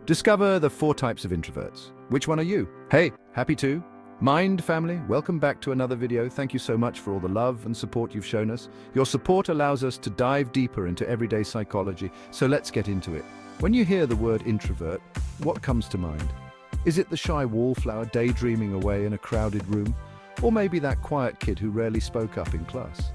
Discover the 4 types of introverts. Which one are you? Hey, happy to? Mind family, welcome back to another video. Thank you so much for all the love and support you've shown us. Your support allows us to dive deeper into everyday psychology, so let's get into it. When you hear the word introvert, what comes to mind? Is it the shy wallflower daydreaming away in a crowded room? Or maybe that quiet kid who rarely spoke up in class?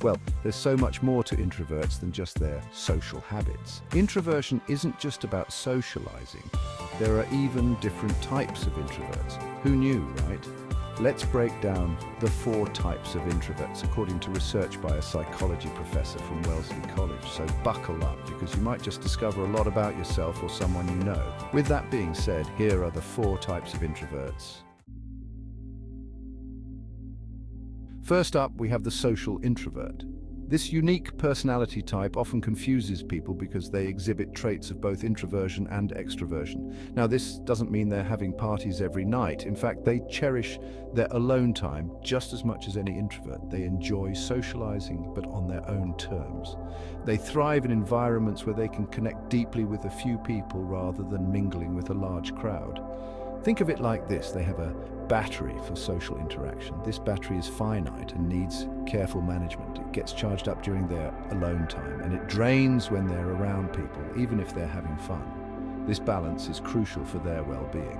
Well, there's so much more to introverts than just their social habits. Introversion isn't just about socializing. There are even different types of introverts. Who knew, right? Let's break down the 4 types of introverts according to research by a psychology professor from Wellesley College. So buckle up, because you might just discover a lot about yourself or someone you know. With that being said, here are the 4 types of introverts. First up, we have the social introvert. This unique personality type often confuses people because they exhibit traits of both introversion and extroversion. Now, this doesn't mean they're having parties every night. In fact, they cherish their alone time just as much as any introvert. They enjoy socializing, but on their own terms. They thrive in environments where they can connect deeply with a few people rather than mingling with a large crowd. Think of it like this: they have a battery for social interaction. This battery is finite and needs careful management. It gets charged up during their alone time, and it drains when they're around people, even if they're having fun. This balance is crucial for their well-being.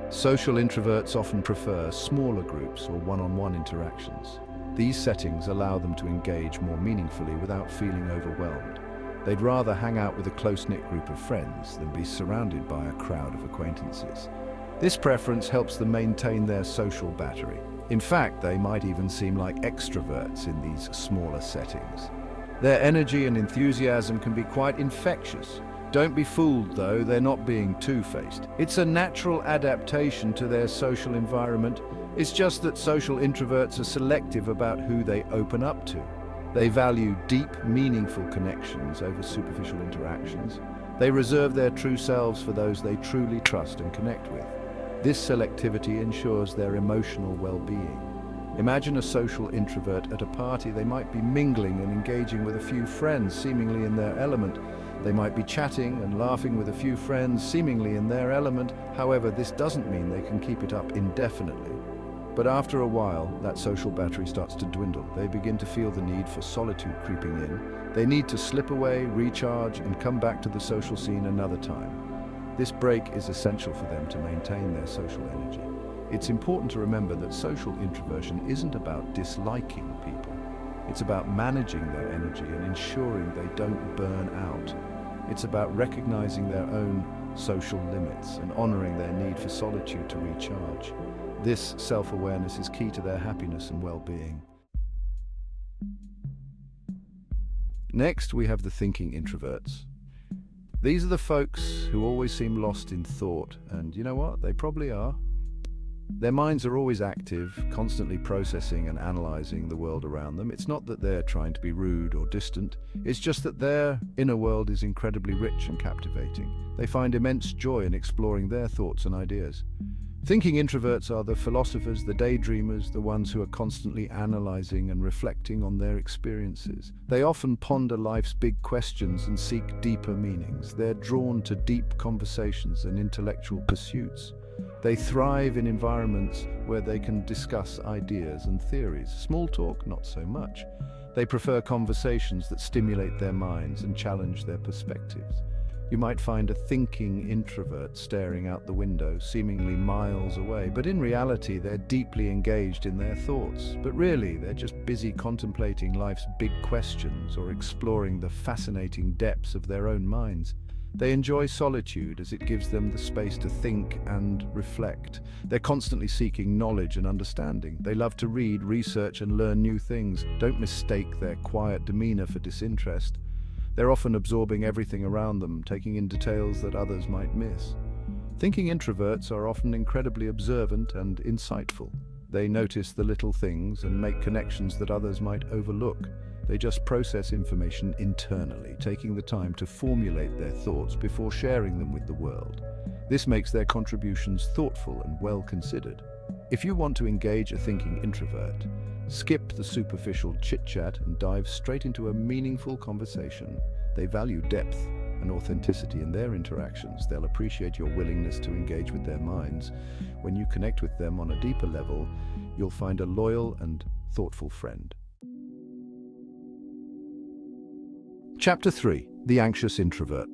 Social introverts often prefer smaller groups or one-on-one interactions. These settings allow them to engage more meaningfully without feeling overwhelmed. They'd rather hang out with a close-knit group of friends than be surrounded by a crowd of acquaintances. This preference helps them maintain their social battery. In fact, they might even seem like extroverts in these smaller settings. Their energy and enthusiasm can be quite infectious. Don't be fooled, though, they're not being two-faced. It's a natural adaptation to their social environment. It's just that social introverts are selective about who they open up to. They value deep, meaningful connections over superficial interactions. They reserve their true selves for those they truly trust and connect with. This selectivity ensures their emotional well-being. Imagine a social introvert at a party. They might be mingling and engaging with a few friends, seemingly in their element. They might be chatting and laughing with a few friends, seemingly in their element. However, this doesn't mean they can keep it up indefinitely. But after a while, that social battery starts to dwindle. They begin to feel the need for solitude creeping in. They need to slip away, recharge, and come back to the social scene another time. This break is essential for them to maintain their social energy. It's important to remember that social introversion isn't about disliking people. It's about managing their energy and ensuring they don't burn out. It's about recognizing their own social limits and honoring their need for solitude to recharge. This self-awareness is key to their happiness and well-being. Next, we have the thinking introverts. These are the folks who always seem lost in thought, and you know what? They probably are. Their minds are always active, constantly processing and analyzing the world around them. It's not that they're trying to be rude or distant. It's just that their inner world is incredibly rich and captivating. They find immense joy in exploring their thoughts and ideas. Thinking introverts are the philosophers, the daydreamers, the ones who are constantly analyzing and reflecting on their experiences. They often ponder life's big questions and seek deeper meanings. They're drawn to deep conversations and intellectual pursuits. They thrive in environments where they can discuss ideas and theories. Small talk, not so much. They prefer conversations that stimulate their minds and challenge their perspectives. You might find a thinking introvert staring out the window, seemingly miles away, but in reality they're deeply engaged in their thoughts. But really, they're just busy contemplating life's big questions or exploring the fascinating depths of their own minds. They enjoy solitude as it gives them the space to think and reflect. They're constantly seeking knowledge and understanding. They love to read, research, and learn new things. Don't mistake their quiet demeanor for disinterest. They're often absorbing everything around them, taking in details that others might miss. Thinking introverts are often incredibly observant and insightful. They notice the little things and make connections that others might overlook. They just process information internally, taking the time to formulate their thoughts before sharing them with the world. This makes their contributions thoughtful and well-considered. If you want to engage a thinking introvert, skip the superficial chit-chat and dive straight into a meaningful conversation. They value depth and authenticity in their interactions. They'll appreciate your willingness to engage with their minds. When you connect with them on a deeper level, you'll find a loyal and thoughtful friend. Chapter 3: The Anxious Introvert.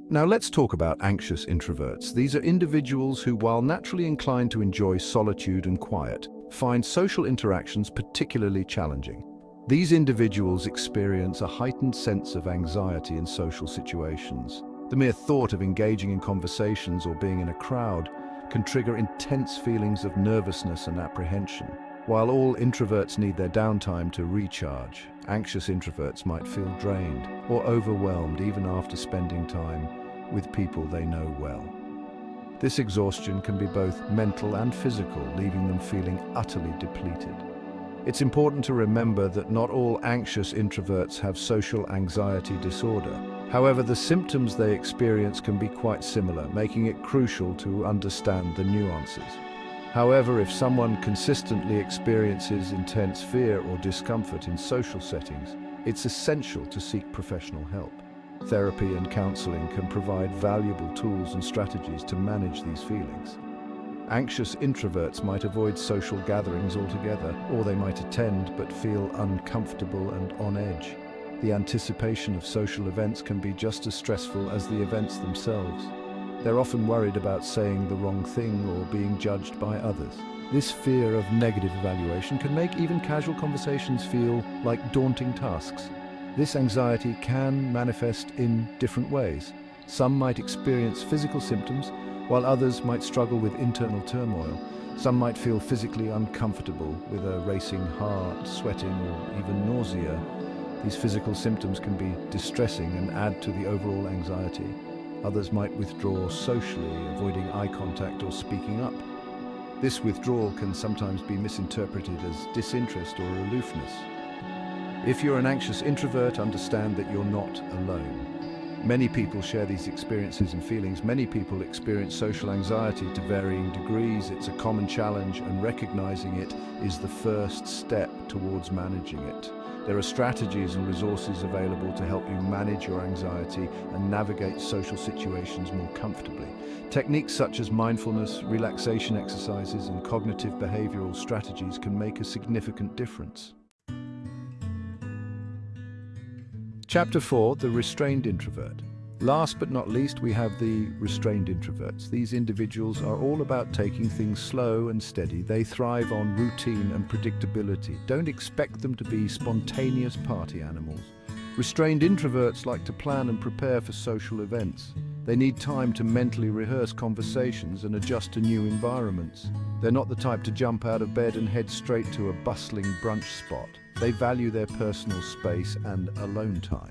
Now let's talk about anxious introverts. These are individuals who, while naturally inclined to enjoy solitude and quiet, find social interactions particularly challenging. These individuals experience a heightened sense of anxiety in social situations. The mere thought of engaging in conversations or being in a crowd can trigger intense feelings of nervousness and apprehension. While all introverts need their downtime to recharge, anxious introverts might feel drained or overwhelmed even after spending time with people they know well. This exhaustion can be both mental and physical, leaving them feeling utterly depleted. It's important to remember that not all anxious introverts have social anxiety disorder. However, the symptoms they experience can be quite similar, making it crucial to understand the nuances. However, if someone consistently experiences intense fear or discomfort in social settings, it's essential to seek professional help. Therapy and counseling can provide valuable tools and strategies to manage these feelings. Anxious introverts might avoid social gatherings altogether, or they might attend but feel uncomfortable and on edge. The anticipation of social events can be just as stressful as the events themselves. They're often worried about saying the wrong thing or being judged by others. This fear of negative evaluation can make even casual conversations feel like daunting tasks. This anxiety can manifest in different ways. Some might experience physical symptoms, while others might struggle with internal turmoil. Some might feel physically uncomfortable with a racing heart, sweating, or even nausea. These physical symptoms can be distressing and add to the overall anxiety. Others might withdraw socially, avoiding eye contact or speaking up. This withdrawal can sometimes be misinterpreted as disinterest or aloofness. If you're an anxious introvert, understand that you're not alone. Many people share these experiences and feelings. Many people experience social anxiety to varying degrees. It's a common challenge, and recognizing it is the first step towards managing it. There are strategies and resources available to help you manage your anxiety and navigate social situations more comfortably. Techniques such as mindfulness, relaxation exercises, and cognitive behavioral strategies can make a significant difference. Chapter 4: The Restrained Introvert. Last but not least, we have the restrained introverts. These individuals are all about taking things slow and steady. They thrive on routine and predictability. Don't expect them to be spontaneous party animals. Restrained introverts like to plan and prepare for social events. They need time to mentally rehearse conversations and adjust to new environments. They're not the type to jump out of bed and head straight to a bustling brunch spot. They value their personal space and alone time.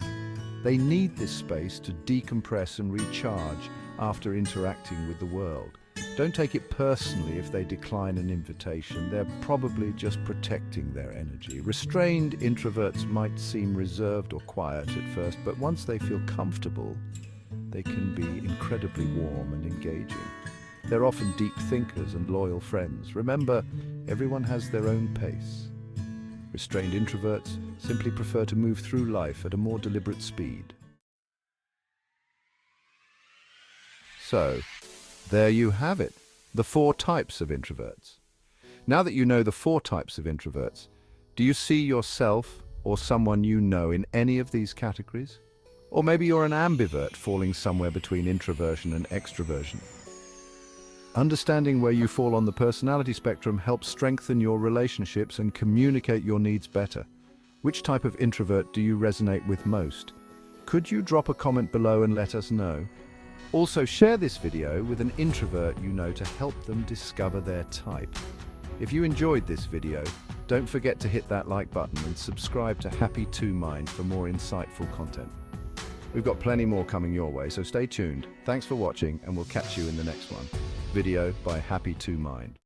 They need this space to decompress and recharge after interacting with the world. Don't take it personally if they decline an invitation. They're probably just protecting their energy. Restrained introverts might seem reserved or quiet at first, but once they feel comfortable, they can be incredibly warm and engaging. They're often deep thinkers and loyal friends. Remember, everyone has their own pace. Restrained introverts simply prefer to move through life at a more deliberate speed. So, there you have it, the 4 types of introverts. Now that you know the 4 types of introverts, do you see yourself or someone you know in any of these categories? Or maybe you're an ambivert falling somewhere between introversion and extroversion. Understanding where you fall on the personality spectrum helps strengthen your relationships and communicate your needs better. Which type of introvert do you resonate with most? Could you drop a comment below and let us know? Also, share this video with an introvert you know to help them discover their type. If you enjoyed this video, don't forget to hit that like button and subscribe to Happy 2 Mind for more insightful content. We've got plenty more coming your way, so stay tuned. Thanks for watching, and we'll catch you in the next one. Video by Happy 2 Mind.